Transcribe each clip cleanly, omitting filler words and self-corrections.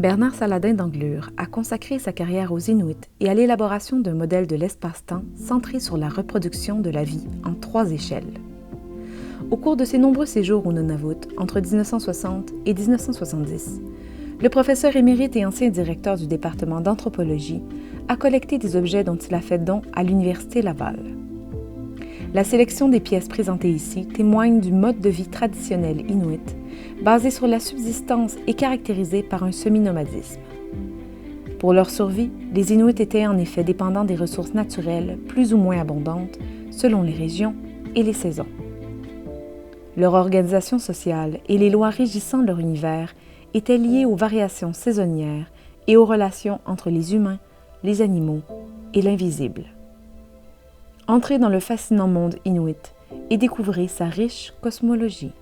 Bernard Saladin d'Anglure a consacré sa carrière aux Inuits et à l'élaboration d'un modèle de l'espace-temps centré sur la reproduction de la vie en 3 échelles. Au cours de ses nombreux séjours au Nunavut, entre 1960 et 1970, le professeur émérite et ancien directeur du département d'anthropologie a collecté des objets dont il a fait don à l'Université Laval. La sélection des pièces présentées ici témoigne du mode de vie traditionnel inuit, basé sur la subsistance et caractérisé par un semi-nomadisme. Pour leur survie, les Inuits étaient en effet dépendants des ressources naturelles plus ou moins abondantes selon les régions et les saisons. Leur organisation sociale et les lois régissant leur univers étaient liées aux variations saisonnières et aux relations entre les humains, les animaux et l'invisible. Entrez dans le fascinant monde inuit et découvrez sa riche cosmologie.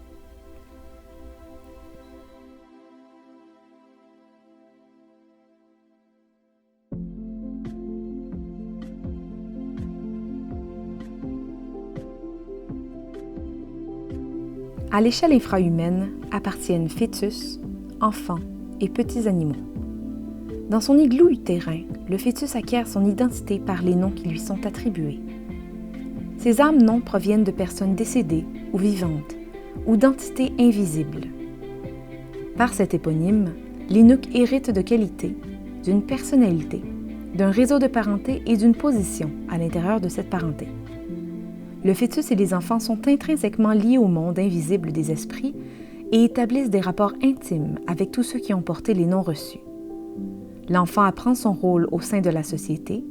À l'échelle infrahumaine appartiennent fœtus, enfants et petits animaux. Dans son igloo utérin, le fœtus acquiert son identité par les noms qui lui sont attribués. Ces âmes noms proviennent de personnes décédées ou vivantes, ou d'entités invisibles. Par cet éponyme, l'Inuk hérite de qualités, d'une personnalité, d'un réseau de parenté et d'une position à l'intérieur de cette parenté. Le fœtus et les enfants sont intrinsèquement liés au monde invisible des esprits et établissent des rapports intimes avec tous ceux qui ont porté les noms reçus. L'enfant apprend son rôle au sein de la société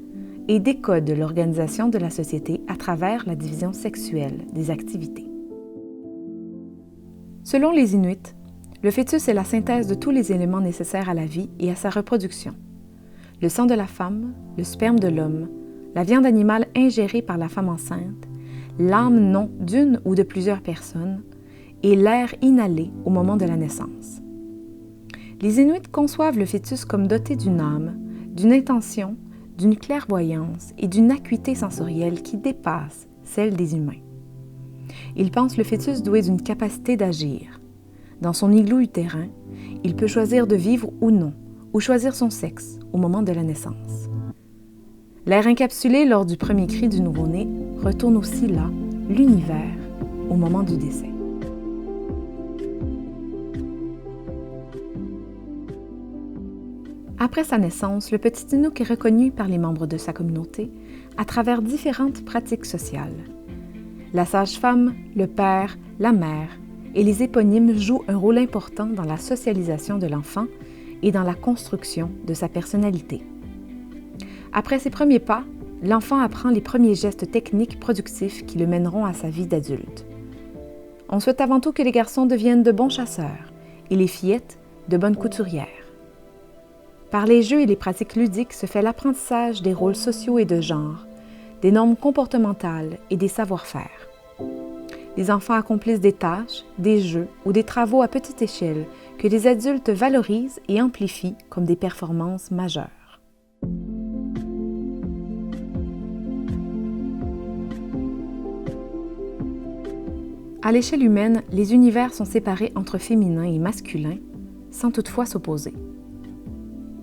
et décode l'organisation de la société à travers la division sexuelle des activités. Selon les Inuits, le fœtus est la synthèse de tous les éléments nécessaires à la vie et à sa reproduction. Le sang de la femme, le sperme de l'homme, la viande animale ingérée par la femme enceinte, l'âme non d'une ou de plusieurs personnes et l'air inhalé au moment de la naissance. Les Inuits conçoivent le fœtus comme doté d'une âme, d'une intention, d'une clairvoyance et d'une acuité sensorielle qui dépasse celle des humains. Ils pensent le fœtus doué d'une capacité d'agir. Dans son igloo utérin, il peut choisir de vivre ou non, ou choisir son sexe au moment de la naissance. L'air encapsulé lors du premier cri du nouveau-né retourne aussi là, l'univers, au moment du décès. Après sa naissance, le petit Inuk est reconnu par les membres de sa communauté à travers différentes pratiques sociales. La sage-femme, le père, la mère et les éponymes jouent un rôle important dans la socialisation de l'enfant et dans la construction de sa personnalité. Après ses premiers pas, l'enfant apprend les premiers gestes techniques productifs qui le mèneront à sa vie d'adulte. On souhaite avant tout que les garçons deviennent de bons chasseurs et les fillettes de bonnes couturières. Par les jeux et les pratiques ludiques se fait l'apprentissage des rôles sociaux et de genre, des normes comportementales et des savoir-faire. Les enfants accomplissent des tâches, des jeux ou des travaux à petite échelle que les adultes valorisent et amplifient comme des performances majeures. À l'échelle humaine, les univers sont séparés entre féminin et masculin, sans toutefois s'opposer.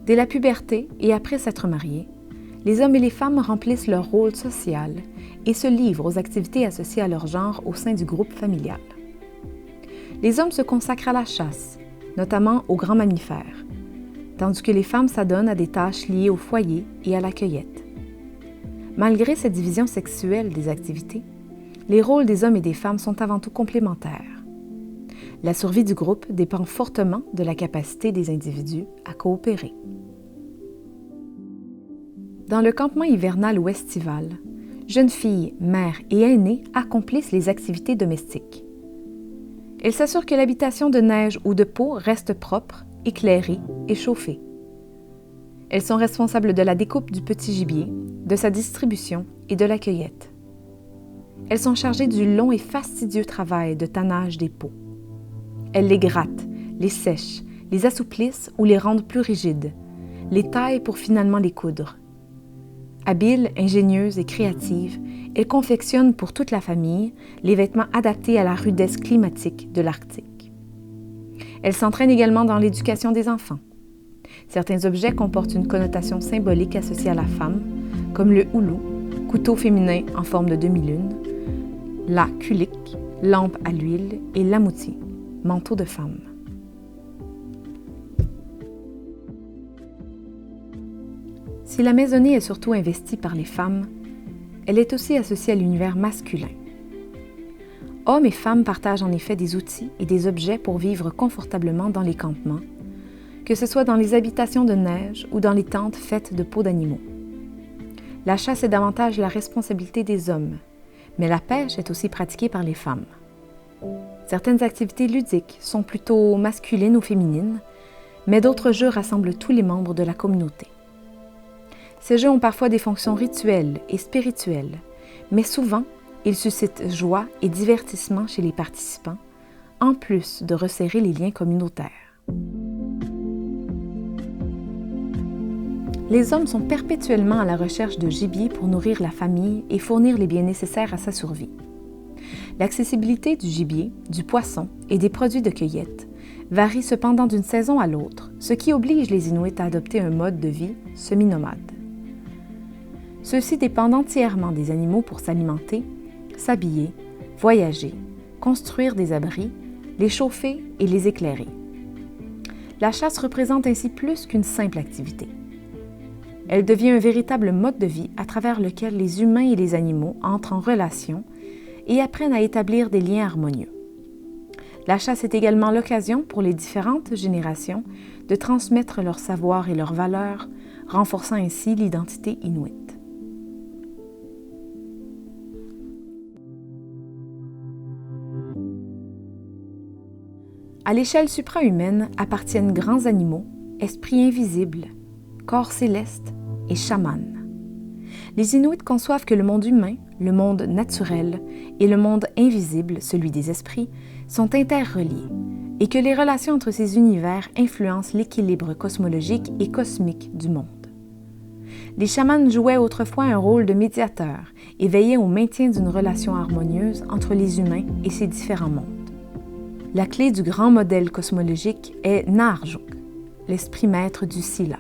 Dès la puberté et après s'être mariés, les hommes et les femmes remplissent leur rôle social et se livrent aux activités associées à leur genre au sein du groupe familial. Les hommes se consacrent à la chasse, notamment aux grands mammifères, tandis que les femmes s'adonnent à des tâches liées au foyer et à la cueillette. Malgré cette division sexuelle des activités, les rôles des hommes et des femmes sont avant tout complémentaires. La survie du groupe dépend fortement de la capacité des individus à coopérer. Dans le campement hivernal ou estival, jeunes filles, mères et aînés accomplissent les activités domestiques. Elles s'assurent que l'habitation de neige ou de peau reste propre, éclairée et chauffée. Elles sont responsables de la découpe du petit gibier, de sa distribution et de la cueillette. Elles sont chargées du long et fastidieux travail de tannage des peaux. Elles les grattent, les sèchent, les assouplissent ou les rendent plus rigides, les taillent pour finalement les coudre. Habiles, ingénieuses et créatives, elles confectionnent pour toute la famille les vêtements adaptés à la rudesse climatique de l'Arctique. Elles s'entraînent également dans l'éducation des enfants. Certains objets comportent une connotation symbolique associée à la femme, comme le houlou, couteau féminin en forme de demi-lune, la kulik, lampe à l'huile, et l'amouti, manteau de femme. Si la maisonnée est surtout investie par les femmes, elle est aussi associée à l'univers masculin. Hommes et femmes partagent en effet des outils et des objets pour vivre confortablement dans les campements, que ce soit dans les habitations de neige ou dans les tentes faites de peaux d'animaux. La chasse est davantage la responsabilité des hommes, mais la pêche est aussi pratiquée par les femmes. Certaines activités ludiques sont plutôt masculines ou féminines, mais d'autres jeux rassemblent tous les membres de la communauté. Ces jeux ont parfois des fonctions rituelles et spirituelles, mais souvent, ils suscitent joie et divertissement chez les participants, en plus de resserrer les liens communautaires. Les hommes sont perpétuellement à la recherche de gibier pour nourrir la famille et fournir les biens nécessaires à sa survie. L'accessibilité du gibier, du poisson et des produits de cueillette varie cependant d'une saison à l'autre, ce qui oblige les Inuits à adopter un mode de vie semi-nomade. Ceux-ci dépendent entièrement des animaux pour s'alimenter, s'habiller, voyager, construire des abris, les chauffer et les éclairer. La chasse représente ainsi plus qu'une simple activité. Elle devient un véritable mode de vie à travers lequel les humains et les animaux entrent en relation et apprennent à établir des liens harmonieux. La chasse est également l'occasion pour les différentes générations de transmettre leur savoir et leurs valeurs, renforçant ainsi l'identité inuite. À l'échelle suprahumaine appartiennent grands animaux, esprits invisibles, corps célestes et chamans. Les Inuits conçoivent que le monde humain, le monde naturel et le monde invisible, celui des esprits, sont interreliés et que les relations entre ces univers influencent l'équilibre cosmologique et cosmique du monde. Les chamans jouaient autrefois un rôle de médiateur et veillaient au maintien d'une relation harmonieuse entre les humains et ces différents mondes. La clé du grand modèle cosmologique est Naarjuk, l'esprit maître du Sila,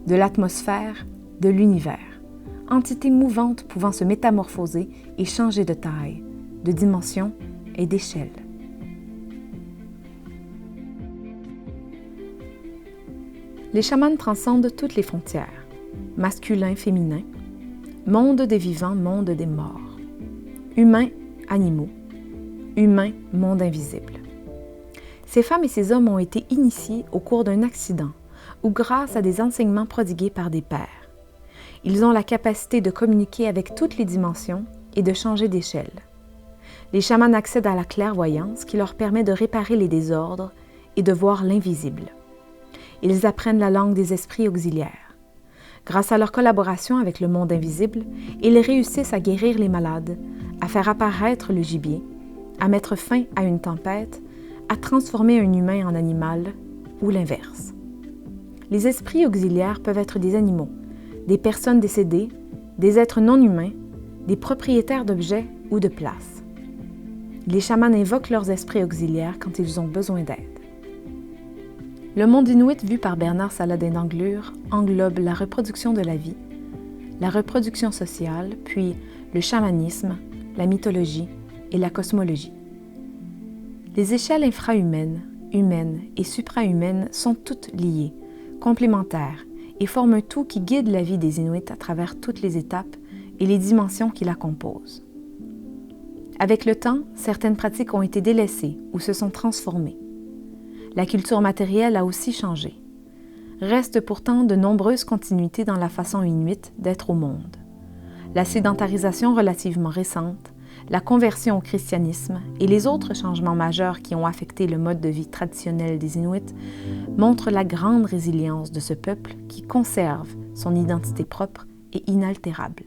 de l'atmosphère, de l'univers, entité mouvante pouvant se métamorphoser et changer de taille, de dimension et d'échelle. Les chamans transcendent toutes les frontières, masculin, féminin, monde des vivants, monde des morts, humains, animaux, humains, monde invisible. Ces femmes et ces hommes ont été initiés au cours d'un accident ou grâce à des enseignements prodigués par des pairs. Ils ont la capacité de communiquer avec toutes les dimensions et de changer d'échelle. Les chamans accèdent à la clairvoyance qui leur permet de réparer les désordres et de voir l'invisible. Ils apprennent la langue des esprits auxiliaires. Grâce à leur collaboration avec le monde invisible, ils réussissent à guérir les malades, à faire apparaître le gibier, à mettre fin à une tempête, à transformer un humain en animal ou l'inverse. Les esprits auxiliaires peuvent être des animaux, des personnes décédées, des êtres non humains, des propriétaires d'objets ou de places. Les chamans invoquent leurs esprits auxiliaires quand ils ont besoin d'aide. Le monde inuit vu par Bernard Saladin d'Anglure englobe la reproduction de la vie, la reproduction sociale, puis le chamanisme, la mythologie et la cosmologie. Les échelles infrahumaines, humaines et suprahumaines sont toutes liées, complémentaires et forment un tout qui guide la vie des Inuits à travers toutes les étapes et les dimensions qui la composent. Avec le temps, certaines pratiques ont été délaissées ou se sont transformées. La culture matérielle a aussi changé. Restent pourtant de nombreuses continuités dans la façon inuite d'être au monde. La sédentarisation relativement récente, la conversion au christianisme et les autres changements majeurs qui ont affecté le mode de vie traditionnel des Inuits montrent la grande résilience de ce peuple qui conserve son identité propre et inaltérable.